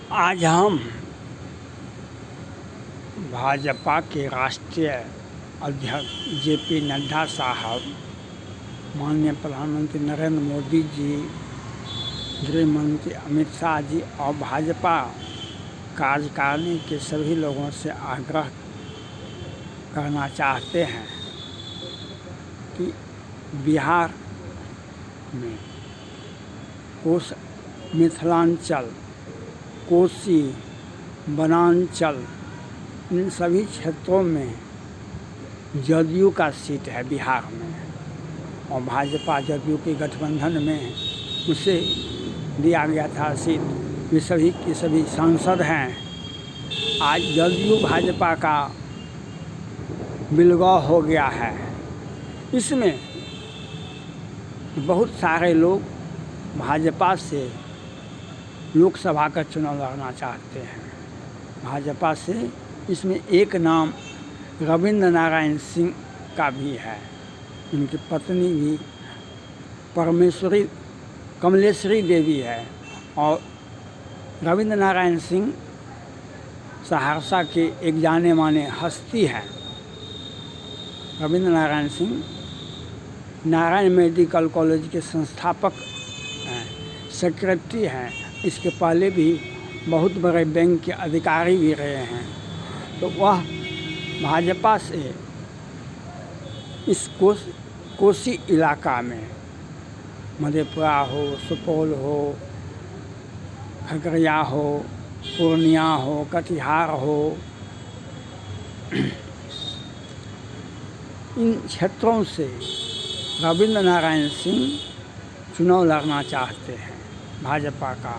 आज हम भाजपा के राष्ट्रीय अध्यक्ष जेपी नड्डा साहब, माननीय प्रधानमंत्री नरेंद्र मोदी जी, गृह मंत्री अमित शाह जी और भाजपा कार्यकारिणी के सभी लोगों से आग्रह करना चाहते हैं कि बिहार में मिथिलांचल, कोसी, वनांचल, इन सभी क्षेत्रों में जदयू का सीट है बिहार में, और भाजपा जदयू के गठबंधन में उसे दिया गया था सीट। वे सभी के सभी सांसद हैं। आज जदयू भाजपा का मिलगाव हो गया है। इसमें बहुत सारे लोग भाजपा से लोकसभा का चुनाव लड़ना चाहते हैं। भाजपा से इसमें एक नाम रविंद्र नारायण सिंह का भी है। उनकी पत्नी भी कमलेश्वरी देवी है, और रविंद्र नारायण सिंह सहरसा के एक जाने माने हस्ती हैं। रविंद्र नारायण सिंह नारायण मेडिकल कॉलेज के संस्थापक हैं, सेक्रेटरी हैं। इसके पहले भी बहुत बड़े बैंक के अधिकारी भी रहे हैं। तो वह भाजपा से इस कोसी इलाका में, मधेपुरा हो, सुपौल हो, खगड़िया हो, पूर्णिया हो, कटिहार हो, इन क्षेत्रों से रविंद्र नारायण सिंह चुनाव लड़ना चाहते हैं भाजपा का,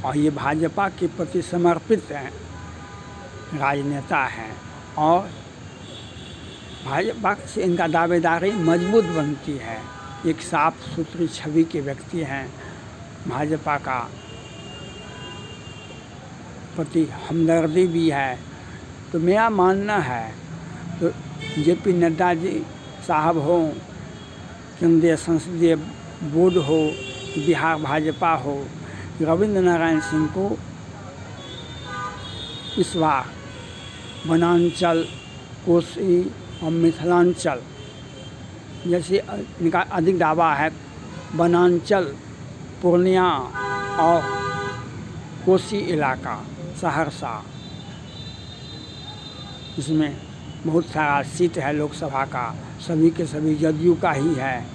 और ये भाजपा के प्रति समर्पित हैं, राजनेता हैं, और भाजपा से इनका दावेदारी मजबूत बनती है। एक साफ सुथरी छवि के व्यक्ति हैं। भाजपा का प्रति हमदर्दी भी है। तो मेरा मानना है तो जेपी नड्डा जी साहब हो, केंद्रीय संसदीय बोर्ड हो, बिहार भाजपा हो, रविंद्र नारायण सिंह को इस बार वनांचल, कोसी और मिथिलांचल, जैसे इनका अधिक दावा है, वनांचल, पूर्णिया और कोसी इलाका, सहरसा, इसमें बहुत सारा सीट है लोकसभा का, सभी के सभी जदयू का ही है।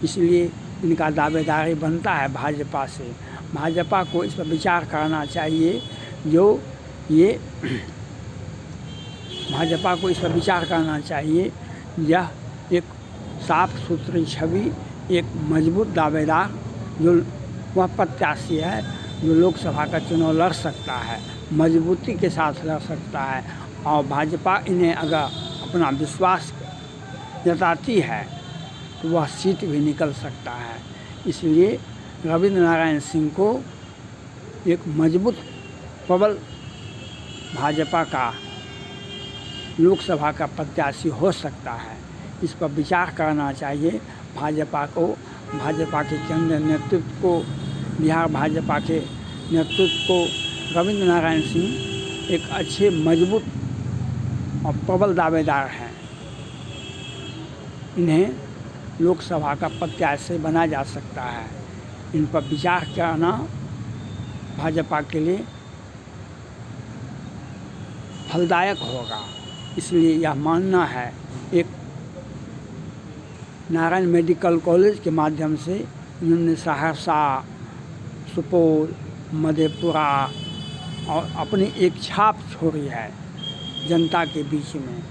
इसलिए इनका दावेदारी बनता है भाजपा से। भाजपा को इस पर विचार करना चाहिए। भाजपा को इस पर विचार करना चाहिए। यह एक साफ सुथरी छवि, एक मजबूत दावेदार, जो वह प्रत्याशी है जो लोकसभा का चुनाव लड़ सकता है, मजबूती के साथ लड़ सकता है, और भाजपा इन्हें अगर अपना विश्वास जताती है तो वह सीट भी निकल सकता है। इसलिए रविंद्र नारायण सिंह को एक मजबूत प्रबल भाजपा का लोकसभा का प्रत्याशी हो सकता है। इस पर विचार करना चाहिए भाजपा को, भाजपा के केंद्रीय नेतृत्व को, बिहार भाजपा के नेतृत्व को। रविंद्र नारायण सिंह एक अच्छे, मजबूत और प्रबल दावेदार हैं। इन्हें लोकसभा का प्रत्याशी बना जा सकता है। इन पर विचार करना भाजपा के लिए फलदायक होगा। इसलिए यह मानना है, एक नारायण मेडिकल कॉलेज के माध्यम से इन्होंने सहरसा, सुपौल, मधेपुरा और अपनी एक छाप छोड़ी है जनता के बीच में।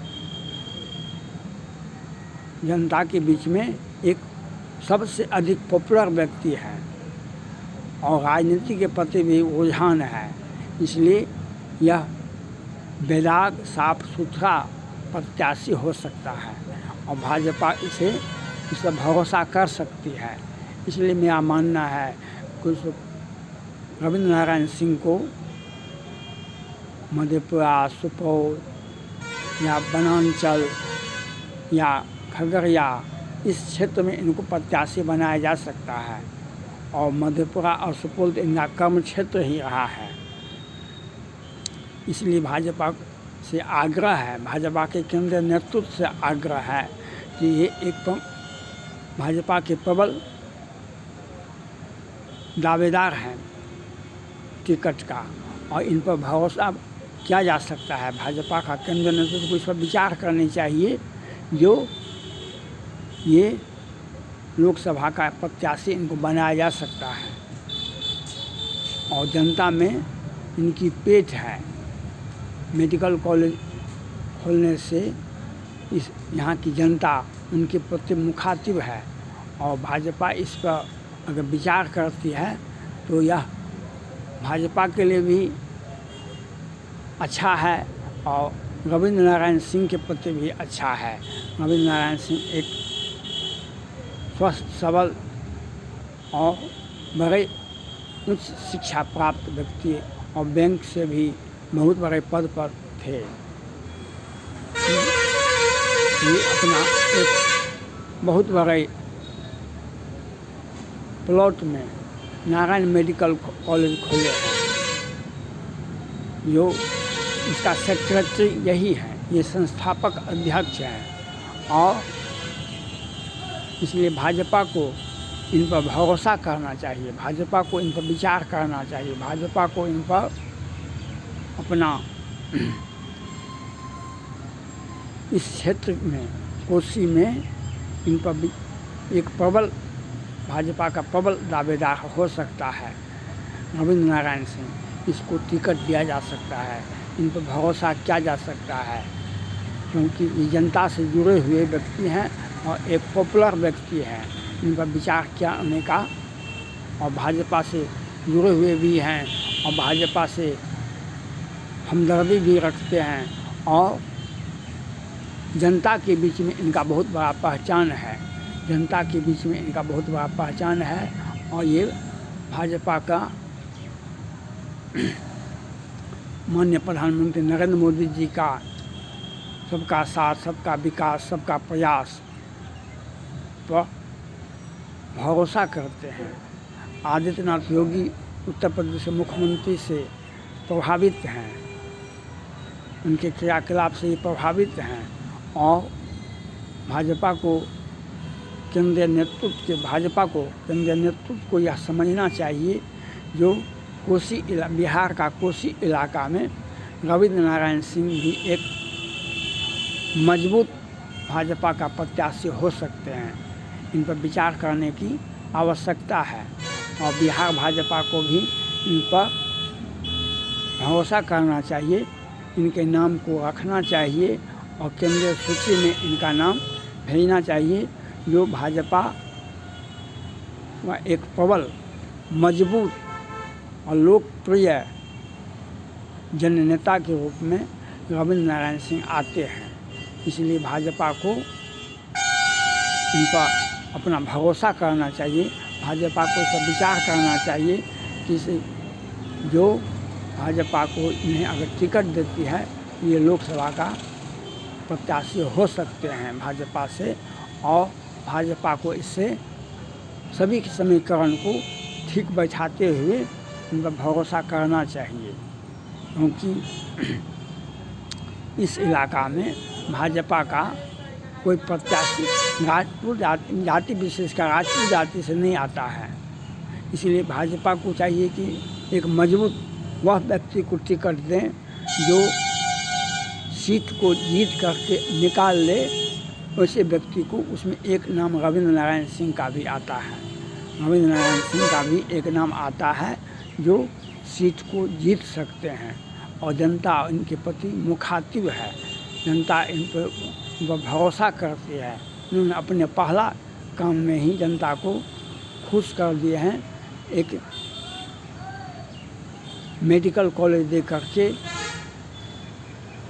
जनता के बीच में एक सबसे अधिक पॉपुलर व्यक्ति है, और राजनीति के प्रति भी रुझान है। इसलिए यह बेदाग, साफ सुथरा प्रत्याशी हो सकता है, और भाजपा इस पर भरोसा कर सकती है। इसलिए मेरा मानना है कि रविंद्र नारायण सिंह को मधेपुरा, सुपौल या वनांचल या खगड़िया, इस क्षेत्र में इनको प्रत्याशी बनाया जा सकता है। और मधेपुरा और सुपौल इनका कर्म क्षेत्र ही रहा है। इसलिए भाजपा से आग्रह है, भाजपा के केंद्रीय नेतृत्व से आग्रह है कि ये एक भाजपा के प्रबल दावेदार हैं टिकट का और इन पर भरोसा किया जा सकता है। भाजपा का केंद्रीय नेतृत्व को इस पर विचार करनी चाहिए जो ये लोकसभा का प्रत्याशी इनको बनाया जा सकता है। और जनता में इनकी पेठ है। मेडिकल कॉलेज खोलने से इस यहाँ की जनता उनके प्रति मुखातिब है और भाजपा इस पर अगर विचार करती है तो यह भाजपा के लिए भी अच्छा है और रविंद्र नारायण सिंह के प्रति भी अच्छा है। रविंद्र नारायण सिंह एक स्वस्थ सबल और बड़े उच्च शिक्षा प्राप्त व्यक्ति और बैंक से भी बहुत बड़े पद पर थे। ये अपना एक बहुत बड़े प्लॉट में नारायण मेडिकल कॉलेज खोले हैं जो इसका सेक्रेटरी यही है, ये संस्थापक अध्यक्ष हैं और इसलिए भाजपा को इन पर भरोसा करना चाहिए, भाजपा को इन पर विचार करना चाहिए, भाजपा को इन पर अपना इस क्षेत्र में कोसी में इन पर एक प्रबल भाजपा का प्रबल दावेदार हो सकता है रविंद्र नारायण सिंह। इसको टिकट दिया जा सकता है, इन पर भरोसा किया जा सकता है क्योंकि ये जनता से जुड़े हुए व्यक्ति हैं और एक पॉपुलर व्यक्ति हैं। इन पर विचार करने का और भाजपा से जुड़े हुए भी हैं और भाजपा से हमदर्दी भी रखते हैं और जनता के बीच में इनका बहुत बड़ा पहचान है, जनता के बीच में इनका बहुत बड़ा पहचान है और ये भाजपा का माननीय प्रधानमंत्री नरेंद्र मोदी जी का सबका साथ, सबका विकास, सबका प्रयास पर भरोसा करते हैं। आदित्यनाथ योगी उत्तर प्रदेश के मुख्यमंत्री से प्रभावित हैं, उनके क्रियाकलाप से ये प्रभावित हैं और भाजपा को केंद्रीय नेतृत्व को यह समझना चाहिए जो बिहार का कोसी इलाका में रविंद्र नारायण सिंह भी एक मजबूत भाजपा का प्रत्याशी हो सकते हैं। इन पर विचार करने की आवश्यकता है और बिहार भाजपा को भी इन पर भरोसा करना चाहिए, इनके नाम को रखना चाहिए और केंद्रीय सूची में इनका नाम भेजना चाहिए जो भाजपा व एक प्रबल, मजबूत और लोकप्रिय जननेता के रूप में रविंद्र नारायण सिंह आते हैं। इसलिए भाजपा को इन पर अपना भरोसा करना चाहिए, भाजपा को इस पर विचार करना चाहिए कि जो भाजपा को इन्हें अगर टिकट देती है ये लोकसभा का प्रत्याशी हो सकते हैं भाजपा से और भाजपा को इससे सभी समीकरण को ठीक बैठाते हुए इन पर भरोसा करना चाहिए क्योंकि इस इलाका में भाजपा का कोई प्रत्याशी राजपूत जाति विशेष का राजपूत जाति से नहीं आता है। इसलिए भाजपा को चाहिए कि एक मजबूत वह व्यक्ति को टिकट दें जो सीट को जीत करके निकाल ले, वैसे व्यक्ति को उसमें एक नाम रविंद्र नारायण सिंह का भी आता है। रविंद्र नारायण सिंह का भी एक नाम आता है जो सीट को जीत सकते हैं और जनता इनके प्रति मुखातिब है, जनता इन पर भरोसा करती है। उन्होंने अपने पहला काम में ही जनता को खुश कर दिए हैं, एक मेडिकल कॉलेज दे करके।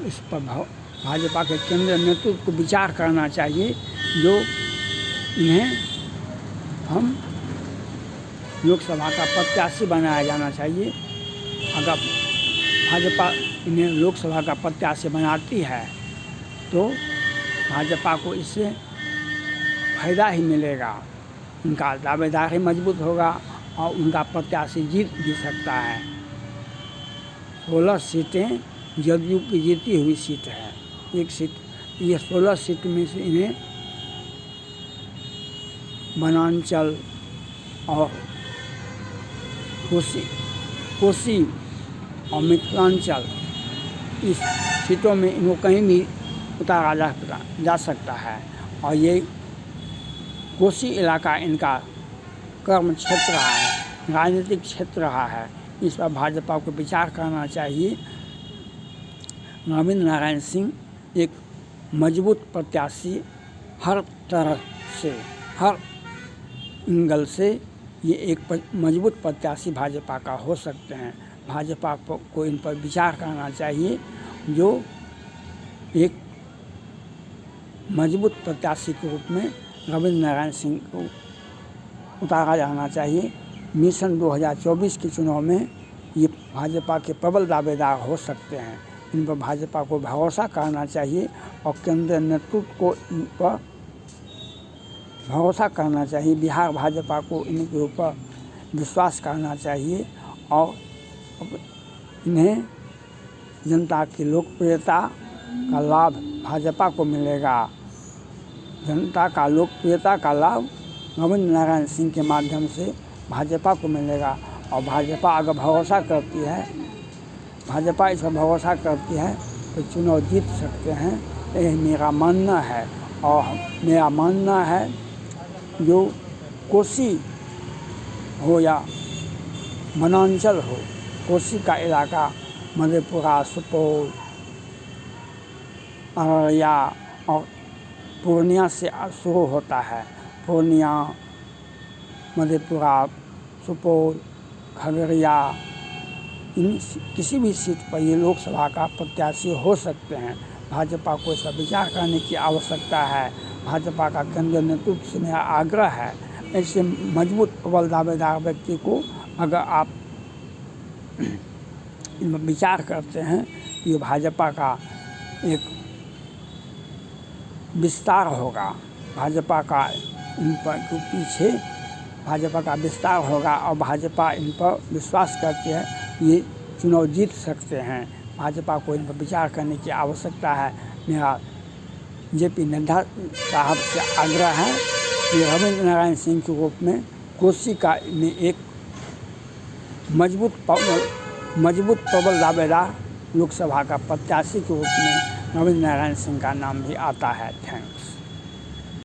इस पर भाजपा के केंद्रीय नेतृत्व को विचार करना चाहिए जो इन्हें हम लोकसभा का प्रत्याशी बनाया जाना चाहिए। अगर भाजपा इन्हें लोकसभा का प्रत्याशी बनाती है तो भाजपा को इससे फायदा ही मिलेगा, उनका दावेदार ही मजबूत होगा और उनका प्रत्याशी जीत भी सकता है। 16 सीटें जदयू की जीती हुई सीट है, एक सीट। ये 16 सीट में से इन्हें वनांचल और कोसी और मिथिलांचल, इस सीटों में इनको कहीं भी उतारा जा सकता है। और ये कोसी इलाका इनका कर्म क्षेत्र रहा है, राजनीतिक क्षेत्र रहा है। इस पर भाजपा को विचार करना चाहिए। रविंद्र नारायण सिंह एक मजबूत प्रत्याशी, हर तरह से, हर एंगल से ये एक मजबूत प्रत्याशी भाजपा का हो सकते हैं। भाजपा को इन पर विचार करना चाहिए। जो एक मजबूत प्रत्याशी के रूप में रविंद्र नारायण सिंह को उतारा जाना चाहिए। मिशन 2024 के चुनाव में ये भाजपा के प्रबल दावेदार हो सकते हैं। इन पर भाजपा को भरोसा करना चाहिए और केंद्रीय नेतृत्व को इन पर भरोसा करना चाहिए। बिहार भाजपा को इनके ऊपर विश्वास करना चाहिए और इन्हें जनता की लोकप्रियता का लाभ भाजपा को मिलेगा। जनता का लोकप्रियता का लाभ रविंद्र नारायण सिंह के माध्यम से भाजपा को मिलेगा। और भाजपा अगर भरोसा करती है, भाजपा इस पर भरोसा करती है तो चुनाव जीत सकते हैं। यह मेरा मानना है। और मेरा मानना है जो कोसी हो या वनांचल हो, कोसी का इलाका मधेपुरा, सुपौल, अररिया और पूर्णिया से शुरू होता है। पूर्णिया, मधेपुरा, सुपौल, खगड़िया, इन किसी भी सीट पर ये लोकसभा का प्रत्याशी हो सकते हैं। भाजपा को इस पर विचार करने की आवश्यकता है। भाजपा का केंद्रीय नेतृत्व से मेरा आग्रह है, ऐसे मजबूत प्रबल दावेदार व्यक्ति को अगर आप इनमें विचार करते हैं, ये भाजपा का एक विस्तार होगा। भाजपा का इन पर के पीछे भाजपा का विस्तार होगा और भाजपा इन पर विश्वास करती है, ये चुनाव जीत सकते हैं। भाजपा को इन पर विचार करने की आवश्यकता है। मेरा JP नड्डा साहब से आग्रह है कि रविंद्र नारायण सिंह के रूप में कोसी का में एक मजबूत प्रबल दावेदार लोकसभा का प्रत्याशी के रूप में रविंद्र नारायण सिंह का नाम भी आता है। थैंक्स।